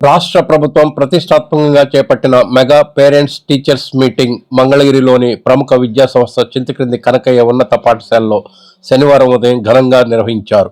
రాష్ట్ర ప్రభుత్వం ప్రతిష్టాత్మకంగా చేపట్టిన మెగా పేరెంట్స్ టీచర్స్ మీటింగ్ మంగళగిరిలోని ప్రముఖ విద్యా సంస్థ చింతక్రింది కనకయ్య ఉన్నత పాఠశాలలో శనివారం ఉదయం ఘనంగా నిర్వహించారు.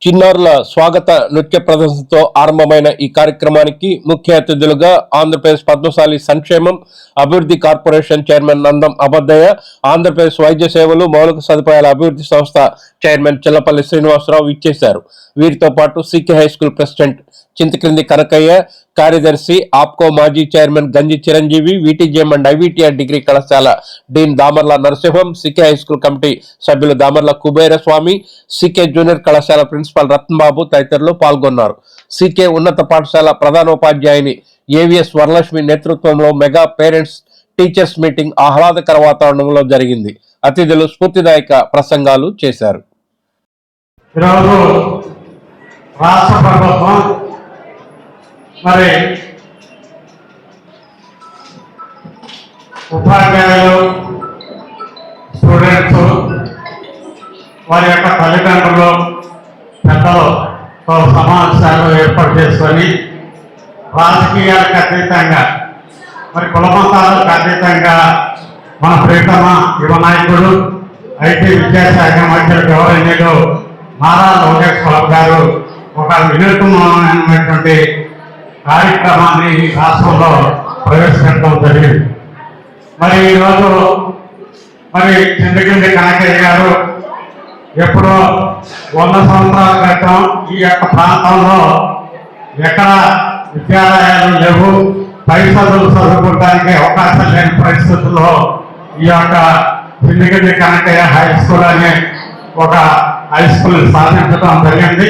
చిన్నారుల స్వాగత నృత్య ప్రదర్శనతో ఆరంభమైన ఈ కార్యక్రమానికి ముఖ్య అతిథులుగా ఆంధ్రప్రదేశ్ పద్మశాలి సంక్షేమం అభివృద్ధి కార్పొరేషన్ చైర్మన్ నందం అబద్దయ్య, ఆంధ్రప్రదేశ్ వైద్య సేవలు మౌలిక సదుపాయాల అభివృద్ధి సంస్థ చైర్మన్ చిల్లపల్లి శ్రీనివాసరావు ఇచ్చేశారు. వీరితో పాటు CK high school president Chintakrindi Kanakaiah, కార్యదర్శి ఆప్కో మాజీ chairman Ganji Chiranjeevi, VTGM and IVTR degree కళాశాల dean Damarla Narasimham, CK high school committee సభ్యులు దామర్ల కుబేరస్వామి, సికే జూనియర్ కళాశాల ప్రిన్సిపాల్ రత్నబాబు తదితరులు పాల్గొన్నారు. సికే ఉన్నత పాఠశాల ప్రధానోపాధ్యాయుని ఏవిఎస్ వరలక్ష్మి నేతృత్వంలో మెగా పేరెంట్స్ టీచర్స్ మీటింగ్ ఆహ్లాదకర వాతావరణంలో జరిగింది. అతిథులు స్ఫూర్తిదాయక ప్రసంగాలు చేశారు. రాష్ట్ర ప్రభుత్వం మరి ఉపాధ్యాయులు, స్టూడెంట్స్, వారి యొక్క తల్లిదండ్రులు, పెద్దలతో సమావేశాలు ఏర్పాటు చేసుకొని రాజకీయాలకు అతీతంగా మరి కులమతాలకు అతీతంగా మన ప్రీతమ యువ నాయకుడు ఐటీ విద్యాశాఖ మంత్రి గౌరవనీయులు నారా లోకేష్ బాబు గారు ఒక వినూత్నమైనటువంటి కార్యక్రమాన్ని రాష్ట్రంలో ప్రవేశపెట్టడం జరిగింది. మరి ఈరోజు మరి చింతక్రింది కనకయ్య గారు ఎప్పుడో 100 సంవత్సరాల క్రితం ఈ యొక్క ప్రాంతంలో ఎక్కడ విద్యాలయాలు లేవు, పై చదువులు చదువుకోవడానికి అవకాశం లేని పరిస్థితుల్లో ఈ యొక్క చింతక్రింది కనకయ్య హై స్కూల్ అనే ఒక హై స్కూల్ స్థాపించడం జరిగింది.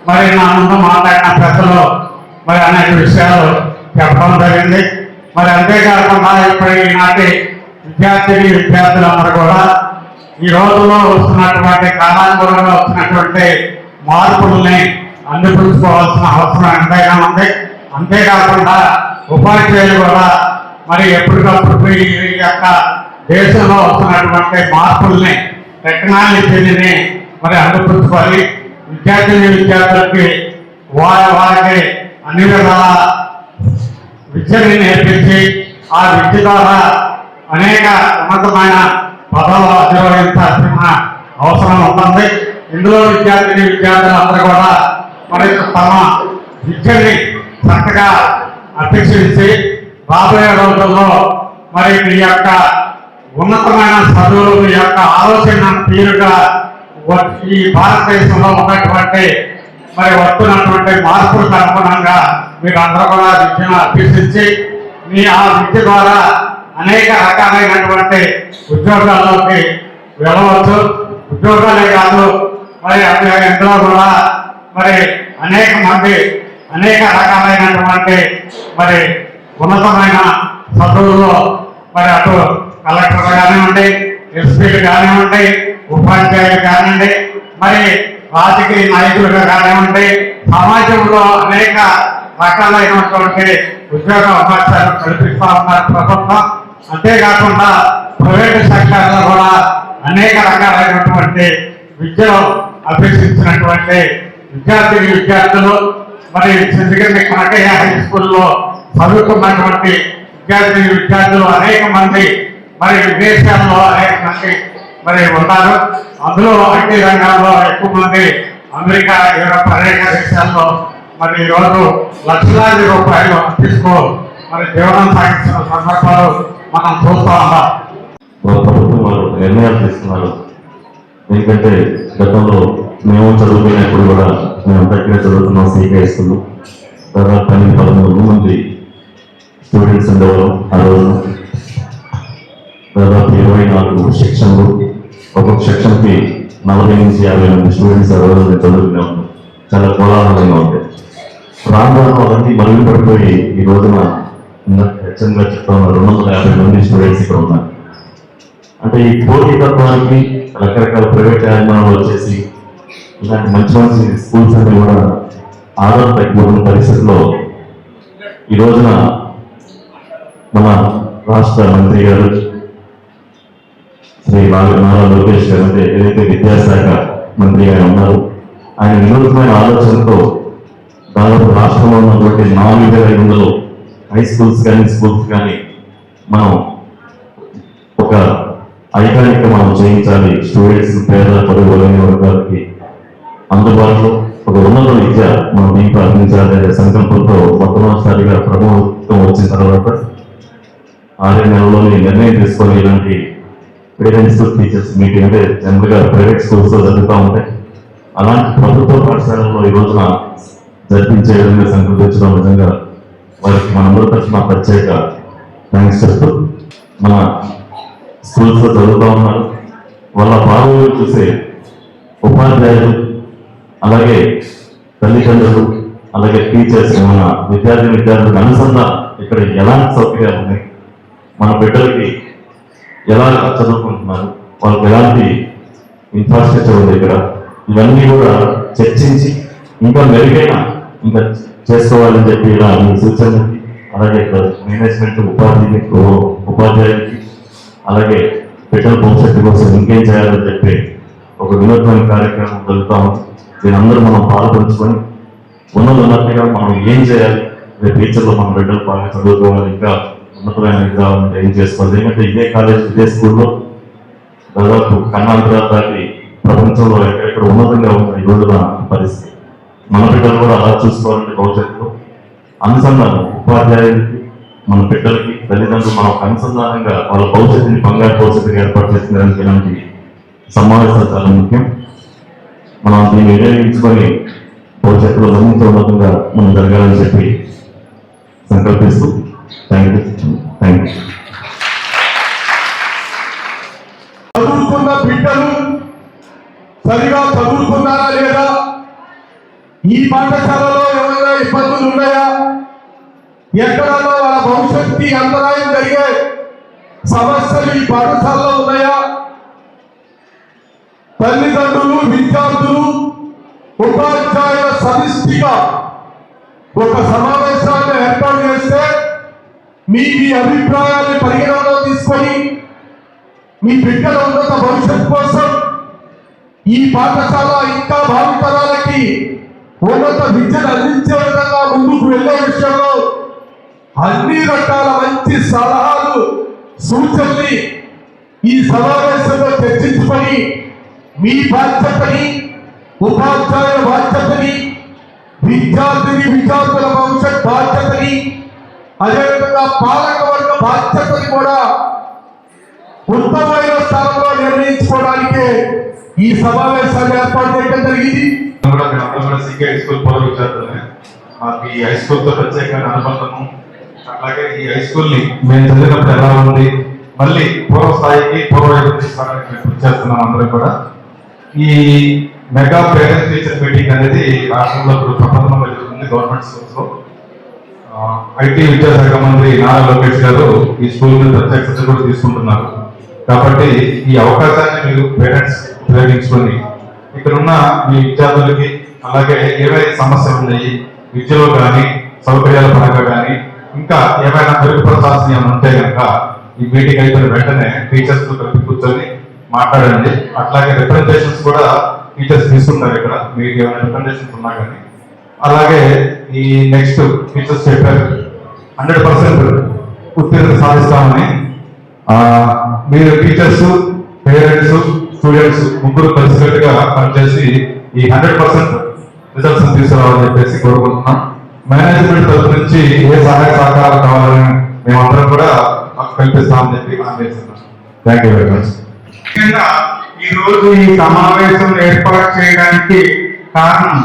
మరి నా ముందు మాట్లాడిన పెద్దలు మరి అనేక విషయాలు చెప్పడం జరిగింది. మరి అంతేకాకుండా ఇప్పుడు ఈనాటి విద్యార్థులందరూ కూడా ఈ రోజుల్లో వస్తున్నటువంటి కాలానుగుణంగా వచ్చినటువంటి మార్పుల్ని అందిపుచ్చుకోవాల్సిన అవసరం ఎంతైనా ఉంది. అంతేకాకుండా ఉపాధ్యాయులు కూడా మరి ఎప్పటికప్పుడు ఈ యొక్క దేశంలో వస్తున్నటువంటి మార్పుల్ని, టెక్నాలజీని మరి అందిపుచ్చుకోవాలి. విద్యార్థులకి వారికి అన్ని విధాల విద్యని నేర్పించి ఆ విద్య ద్వారా అనేక ఉన్నతమైన పదవులు అధిరోహించాల్సిన అవసరం ఉంటుంది. ఇందులో విద్యార్థులందరూ కూడా మరి తమ విద్యని చక్కగా అభ్యసించి రాబోయే రోజుల్లో మరి ఈ యొక్క ఉన్నతమైన చదువులు, ఈ యొక్క ఆలోచన తీరుగా ఈ భారతదేశంలో ఉన్నటువంటి మరి వస్తున్నటువంటి మార్పులకు అనుగుణంగా మీరు అందరూ కూడా విద్యను అభ్యసించి ఆ విద్య ద్వారా అనేక రకాలైనటువంటి ఉద్యోగాల్లోకి వెళ్ళవచ్చు. ఉద్యోగాలే కాదు, మరి ఇందులో కూడా మరి అనేక మంది అనేక రకాలైనటువంటి మరి ఉన్నతమైన చదువుల్లో మరి అటు కలెక్టర్లు కానివ్వండి, ఎస్పీలు కానివ్వండి, ఉపాధ్యాయులు కానివ్వండి, మరి రాజకీయ నాయకులుగా కానివ్వండి, సమాజంలో అనేక రకాలైనటువంటి ఉద్యోగ అవకాశాలు కల్పిస్తూ ఉన్నారు ప్రభుత్వం. అంతేకాకుండా ప్రైవేటు సెక్టార్లో కూడా అనేక రకాలైనటువంటి విద్యను అభ్యసించినటువంటి విద్యార్థులు మరి చింతక్రింది కనకయ్య హై స్కూల్లో చదువుతున్నటువంటి విద్యార్థులు అనేక మంది మరి విదేశాల్లో అనేక మంది మరి ఉన్నారు. అందులో ఐటీ రంగంలో ఎక్కువ మంది అమెరికా, యూరోప్ అనేక దేశాల్లో మరి ఈరోజు లక్షలాది రూపాయలు తీసుకో మరి జీవనం సాగించిన సందర్భాలు మనం చూస్తూ ఉన్నాం. ప్రభుత్వం వాళ్ళు నిర్ణయాలు తీసుకున్నారు. ఎందుకంటే గతంలో మేము చదువుకునేప్పుడు కూడా మేము దగ్గర చదువుతున్నాం సికే స్కూల్. దాదాపు 13 మంది స్టూడెంట్స్ ఉండేవారు. ఆ రోజు దాదాపు 24 సెక్షన్లు, ఒక్కొక్క సెక్షన్కి 40 నుంచి 50 మంది స్టూడెంట్స్ ఆ రోజు చదువుకునే ఉన్నాం. చాలా కోలాహలంగా ఉంటాయి. రాను అవన్నీ మరుగులు పడిపోయి ఈ రోజున హెచ్చంగా చెప్తా 250 మంది స్టూడెంట్స్ ఇక్కడ ఉన్నారు. అంటే ఈ పోటీతత్వానికి రకరకాల ప్రైవేట్ యాజమాన్యాలు వచ్చేసి ఇలాంటి మంచి మంచి స్కూల్స్ అన్ని కూడా ఆధార్ తగ్గిపోతున్న పరిస్థితుల్లో ఈ రోజున మన రాష్ట్ర మంత్రి గారు శ్రీ నారా లోకేష్ గారు అంటే ఏదైతే విద్యాశాఖ మంత్రి గారు ఉన్నారు, ఆయన వినూత్నమైన ఆలోచనతో దాదాపు రాష్ట్రంలో ఉన్నటువంటి 4500 హై స్కూల్స్ కానీ స్కూల్స్ కానీ మనం ఒక ఐకానిక్ మనం చేయించాలి. స్టూడెంట్స్ పేద పరుగు బలైన వర్గాలకి అందుబాటులో ఒక ఉన్నత విద్య మనం దీంట్లో అందించాలి అనే సంకల్పంతో మొట్టమొదటిసారిగా ప్రభుత్వం వచ్చిన తర్వాత 6 నెలల్లోని నిర్ణయం తీసుకొని ఇలాంటి పేరెంట్స్ టీచర్స్ మీటింగ్ అంటే జనరల్ గా ప్రైవేట్ స్కూల్స్ లో జరుగుతూ ఉంటాయి. అలాంటి ప్రభుత్వ పాఠశాలలో ఈ రోజున జరిపించే విధంగా సంకల్పించడం నిజంగా వారికి మనందరి తరఫున ప్రత్యేక థ్యాంక్స్ చెప్తూ మన స్కూల్స్ లో చదువుతూ ఉన్నారు. వాళ్ళ బాగోగులు చూసే ఉపాధ్యాయులు అలాగే తల్లిదండ్రులు అలాగే టీచర్స్ మన విద్యార్థులకు అనుసంధానం ఇక్కడ ఎలాంటి సౌకర్యాలు ఉన్నాయి, మన బిడ్డలకి ఎలా చదువుకుంటున్నారు, వాళ్ళకి ఎలాంటి ఇన్ఫ్రాస్ట్రక్చర్ ఉంది ఇక్కడ, ఇవన్నీ కూడా చర్చించి ఇంకా మెరుగైన ఇంకా చేసుకోవాలని చెప్పి ఇలా మీ సూచనలకి అలాగే మేనేజ్మెంట్ ఉపాధ్యాయులకి అలాగే బిడ్డల భవిష్యత్తు కోసం ఇంకేం చేయాలని చెప్పి ఒక వినూత్నమైన కార్యక్రమం జరుగుతాము. దీని అందరూ మనం పాల్పంచుకొని ఉన్నట్టుగా మనం ఏం చేయాలి, రేపు ఫ్యూచర్లో మన బిడ్డలు బాగా చదువుకోవాలి, ఇంకా ఉన్నతమైన విధానం ఏం చేసుకోవాలి. ఎందుకంటే ఇదే కాలేజ్ ఇదే స్కూల్లో దాదాపు కన్నాంతరాలు దాటి ప్రపంచంలో ఎక్కడెక్కడ ఉన్నతంగా ఉన్న ఈ రోజున పరిస్థితి. మన బిడ్డలు కూడా అలా చూసుకోవాలంటే భవిష్యత్తులో అనుసంధానం ఉపాధ్యాయులకి మన బిడ్డలకి తల్లిదండ్రులు మనం అనుసంధానంగా వాళ్ళ భవిష్యత్తుని బంగారు భవిష్యత్తుగా ఏర్పాటు చేస్తున్నదానికి ఇలాంటి సమావేశాలు చాలా ముఖ్యం. మనం దీన్ని వినియోగించుకొని భవిష్యత్తులో మరింత ఉన్నతంగా మనం జరగాలని చెప్పి సంకల్పిస్తూ థ్యాంక్ యూ. చదువుకున్న బిడ్డలు సరిగా చదువుకున్నారా లేదా, ఈ పాఠశాలలో ఏమైనా ఇబ్బందులు ఉన్నాయా, ఎక్కడన్నా వాళ్ళ భవిష్యత్తుకి అంతరాయం జరిగే సమస్యలు ఈ పాఠశాలలో ఉన్నాయా, తల్లిదండ్రులు విద్యార్థులు ఉపాధ్యాయుల సమిష్టిగా ఒక సమావేశాన్ని ఏర్పాటు చేస్తే మీ అభిప్రాయాన్ని పరిగణనలో తీసుకొని మీ బిడ్డల ఉన్నత భవిష్యత్తు కోసం ఈ పాఠశాల ఇంకా భావితరాలకి ఉన్నత విద్యను అందించే విధంగా ముందుకు వెళ్లే విషయంలో అన్ని రకాల మంచి సలహాలు సూచనలు ఈ సమావేశంలో చర్చించుకొని మీ బాధ్యతని ఉపాధ్యాయుల బాధ్యతని విద్యార్థుల భవిష్యత్ బాధ్యతని అదేవిధంగా పాలక వర్గ బాధ్యతని కూడా ఉత్తమమైన స్థానంలో నిర్ణయించుకోవడానికే ఈ సమావేశాన్ని ఏర్పాటు చేయడం జరిగింది. సికే హై స్కూల్ పూర్వ విద్యార్థులనే మాకు ఈ హై స్కూల్ తో ప్రత్యేకమైన అనుబంధము, అలాగే ఈ హై స్కూల్ ని మేము చదివినప్పుడు ఎలా ఉంది, మళ్ళీ పూర్వ స్థాయికి పూర్వవైపు తీసుకోవడానికి మేము కృషి చేస్తున్నాం. అందరం కూడా ఈ మెగా పేరెంట్స్ టీచర్ మీటింగ్ అనేది రాష్ట్రంలో ఇప్పుడు ప్రపంచంలో జరుగుతుంది. గవర్నమెంట్ స్కూల్స్ లో ఐటీ విద్యాశాఖ మంత్రి నారా లోకేష్ గారు ఈ స్కూల్ మీద ప్రత్యేక శ్రద్ధ కూడా తీసుకుంటున్నారు. కాబట్టి ఈ అవకాశాన్ని మీరు పేరెంట్స్ ఉపయోగించుకొని ఇక్కడ ఉన్న మీ విద్యార్థులకి అలాగే ఏవైనా సమస్యలు ఉన్నాయి విద్యలో కానీ సౌకర్యాల పరంగా కానీ ఇంకా ఏమైనా మెరుగుపరచాల్సిన ఉంటే కనుక ఈ మీటింగ్ అయిపోయిన వెంటనే టీచర్స్ తో కలిపి కూర్చొని మాట్లాడండి. అట్లాగే రిప్రజెంటేషన్స్ కూడా టీచర్స్ తీసుకుంటారు. ఇక్కడ మీకు ఏమైనా రిప్రజెంటేషన్స్ ఉన్నా కానీ అలాగే ఈ నెక్స్ట్ టీచర్స్ చెప్పారు 100% ఉత్తీర్ణత సాధిస్తామని. మీరు టీచర్స్ పేరెంట్స్ స్టూడెంట్స్ ముగ్గురు కలిసికట్టుగా పనిచేసి ఈ 100% రిజల్ట్స్ తీసుకురావాలని చెప్పేసి కోరుకుంటున్నాం. మేనేజ్మెంట్ తరఫు నుంచి ఏ సహాయ సహకారాలు కావాలని మేమందరం కూడా కల్పిస్తామని చెప్పి మనం చేస్తున్నాం. Thank you very much. ఈ రోజు ఈ సమావేశం ఏర్పాటు చేయడానికి కారణం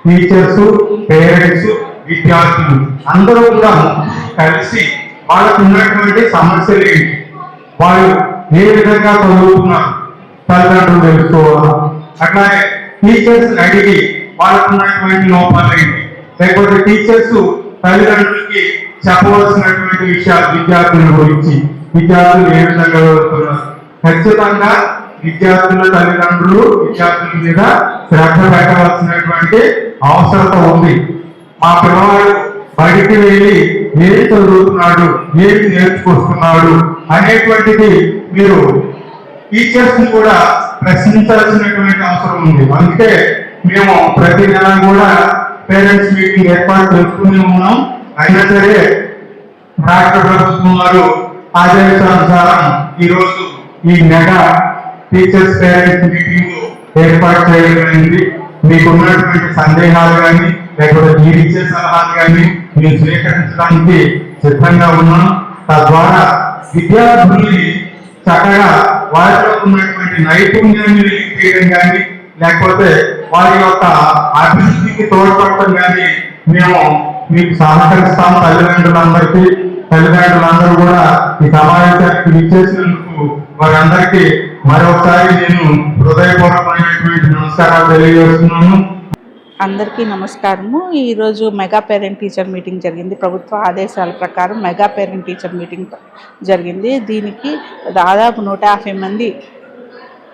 టీచర్స్ పేరెంట్స్ విద్యార్థులు అందరూ కూడా కలిసి వాళ్ళకు ఉన్నటువంటి సమస్యలు ఏంటి, వాళ్ళు ఏ విధంగా చదువుతున్నారు తల్లిదండ్రులు తెలుసుకోవాలి, అట్లాగే టీచర్స్ అడిగి వాళ్ళకు ఉన్నటువంటి లోపాలు ఏంటి, లేకపోతే టీచర్స్ తల్లిదండ్రులకి చెప్పవలసినటువంటి విషయాలు విద్యార్థుల గురించి విద్యార్థులు ఏ విధంగా చదువుతున్నారు. ఖచ్చితంగా విద్యార్థుల తల్లిదండ్రులు విద్యార్థుల మీద శ్రద్ధ పెట్టవలసినటువంటి అవసరత ఉంది. మా పిల్లవాడు బయటికి వెళ్ళి ఏం చదువుతున్నాడు, ఏమి నేర్చుకొస్తున్నాడు అనేటువంటిది మీరు టీచర్స్ ని కూడా ప్రశ్నించాల్సినటువంటి అవసరం ఉంది. అందుకే మేము ప్రతి నెల కూడా పేరెంట్స్ మీటింగ్ ఏర్పాటు చేసుకుని ఉన్నాం. అయినా సరే రాష్ట్ర ప్రభుత్వం వారు ఆదేశానుసారం ఈరోజు ఈ మెగా టీచర్స్ పేరెంట్స్ మీటింగ్ ఏర్పాటు చేయగలిగింది. మీకు ఉన్నటువంటి సందేహాలు కానీ లేకపోతే మీరు ఇచ్చే సలహాలు కానీ మేము స్వీకరించడానికి సిద్ధంగా ఉన్నాం. తద్వారా విద్యార్థుల్ని చక్కగా వారిలో ఉన్నటువంటి నైపుణ్యాన్ని వెలికి తీయడం కానీ లేకపోతే వారి యొక్క అభివృద్ధికి తోడ్పడటం కానీ మేము మీకు సహకరిస్తాం. తల్లిదండ్రులందరూ కూడా ఈ సమావేశానికి విచ్చేసినందుకు వారందరికీ మరొకసారి నేను హృదయపూర్వకమైనటువంటి నమస్కారాలు తెలియజేస్తున్నాను. అందరికీ నమస్కారము. ఈరోజు మెగా పేరెంట్ టీచర్ మీటింగ్ జరిగింది. ప్రభుత్వ ఆదేశాల ప్రకారం మెగా పేరెంట్ టీచర్ మీటింగ్ జరిగింది. దీనికి దాదాపు 150 మంది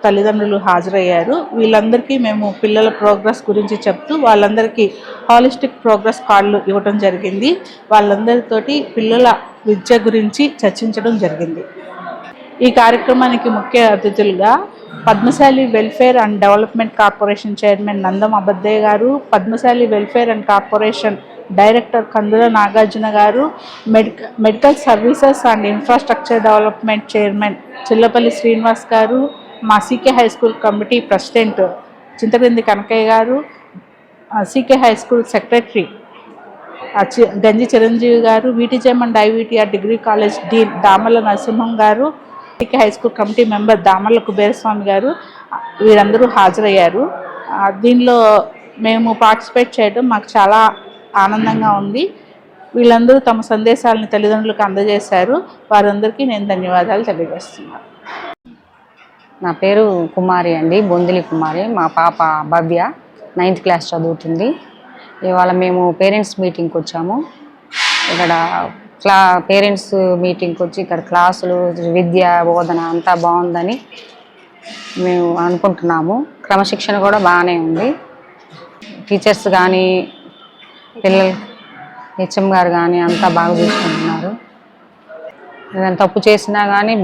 తల్లిదండ్రులు హాజరయ్యారు. వీళ్ళందరికీ మేము పిల్లల ప్రోగ్రెస్ గురించి చెప్తూ వాళ్ళందరికీ హాలిస్టిక్ ప్రోగ్రెస్ కార్డులు ఇవ్వడం జరిగింది. వాళ్ళందరితోటి పిల్లల విద్య గురించి చర్చించడం జరిగింది. ఈ కార్యక్రమానికి ముఖ్య అతిథులుగా Padmashali welfare and development corporation chairman Nandam Abaddayya గారు, Padmashali welfare and corporation director Kandula Nagarjuna గారు, medical services and infrastructure development chairman Chillapalli Srinivas గారు, మా CK high school committee president Chintakrindi Kanakayya గారు, CK high school secretary Ganji Chiranjeevi గారు, VTJM IVTR degree college dean Damala Narasimham గారు, CK high school committee member Damala Kuberaswamy గారు, వీరందరూ హాజరయ్యారు. దీనిలో మేము పార్టిసిపేట్ చేయడం మాకు చాలా ఆనందంగా ఉంది. వీళ్ళందరూ తమ సందేశాలను తల్లిదండ్రులకు అందజేశారు. వారందరికీ నేను ధన్యవాదాలు తెలియజేస్తున్నాను. నా పేరు కుమారి అండి, బొందిలి కుమారి. మా పాప భవ్య 9th క్లాస్ చదువుతుంది. ఇవాళ మేము పేరెంట్స్ మీటింగ్కి వచ్చాము. ఇక్కడ పేరెంట్స్ మీటింగ్కి వచ్చి ఇక్కడ క్లాసులు, విద్య, బోధన అంతా బాగుందని మేము అనుకుంటున్నాము. క్రమశిక్షణ కూడా బాగానే ఉంది. టీచర్స్ కానీ పిల్లలు హెచ్ఎం గారు కానీ అంతా బాగా చూసుకుంటున్నారు. ఏదైనా తప్పు చేసినా కానీ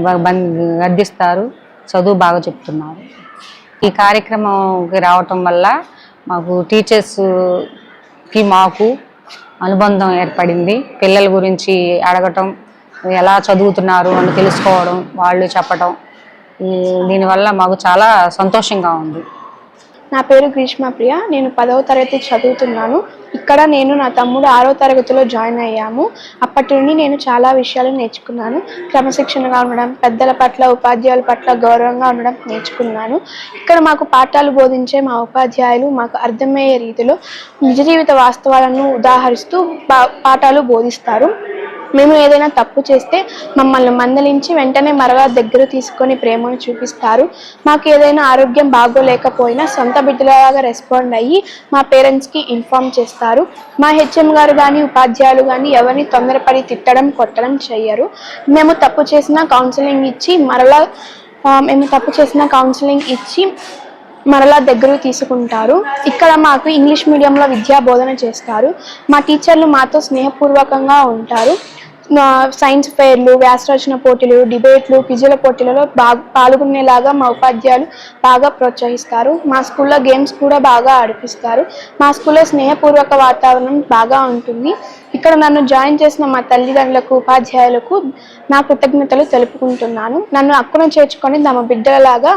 గద్దిస్తారు, చదువు బాగా చెప్తున్నారు. ఈ కార్యక్రమంకి రావటం వల్ల మాకు టీచర్స్కి మాకు అనుబంధం ఏర్పడింది. పిల్లల గురించి అడగటం, ఎలా చదువుతున్నారు అని తెలుసుకోవడం, వాళ్ళు చెప్పటం, దీనివల్ల మాకు చాలా సంతోషంగా ఉంది. నా పేరు గ్రీష్మప్రియ. నేను 10వ తరగతి చదువుతున్నాను. ఇక్కడ నేను నా తమ్ముడు 6వ తరగతిలో జాయిన్ అయ్యాము. అప్పటి నుండి నేను చాలా విషయాలు నేర్చుకున్నాను. క్రమశిక్షణగా ఉండడం, పెద్దల పట్ల, ఉపాధ్యాయుల పట్ల గౌరవంగా ఉండడం నేర్చుకున్నాను. ఇక్కడ మాకు పాఠాలు బోధించే మా ఉపాధ్యాయులు మాకు అర్థమయ్యే రీతిలో నిజ జీవిత వాస్తవాలను ఉదాహరిస్తూ పాఠాలు బోధిస్తారు. మేము ఏదైనా తప్పు చేస్తే మమ్మల్ని మందలించి వెంటనే మరలా దగ్గర తీసుకొని ప్రేమను చూపిస్తారు. మాకు ఏదైనా ఆరోగ్యం బాగోలేకపోయినా సొంత బిడ్డలాగా రెస్పాండ్ అయ్యి మా పేరెంట్స్కి ఇన్ఫార్మ్ చేస్తారు. మా హెచ్ఎం గారు కానీ ఉపాధ్యాయులు కానీ ఎవరిని తొందరపడి తిట్టడం, కొట్టడం చెయ్యరు. మేము తప్పు చేసిన కౌన్సిలింగ్ ఇచ్చి మరలా దగ్గరకు తీసుకుంటారు. ఇక్కడ మాకు ఇంగ్లీష్ మీడియంలో విద్యా బోధన చేస్తారు. మా టీచర్లు మాతో స్నేహపూర్వకంగా ఉంటారు. సైన్స్ ఫెయిర్లు, వ్యాసరచన పోటీలు, డిబేట్లు, క్విజుల పోటీలలో పాల్గొనేలాగా మా ఉపాధ్యాయులు బాగా ప్రోత్సహిస్తారు. మా స్కూల్లో గేమ్స్ కూడా బాగా ఆడిపిస్తారు. మా స్కూల్లో స్నేహపూర్వక వాతావరణం బాగా ఉంటుంది. ఇక్కడ నన్ను జాయిన్ చేసిన మా తల్లిదండ్రులకు, ఉపాధ్యాయులకు నా కృతజ్ఞతలు తెలుపుకుంటున్నాను. నన్ను అక్కున చేర్చుకొని తమ బిడ్డలలాగా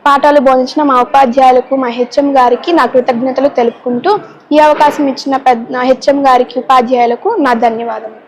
పాఠాలు బోధించిన మా ఉపాధ్యాయులకు, మా హెచ్ఎం గారికి నా కృతజ్ఞతలు తెలుపుకుంటూ ఈ అవకాశం ఇచ్చిన హెచ్ఎం గారికి, ఉపాధ్యాయులకు నా ధన్యవాదాలు.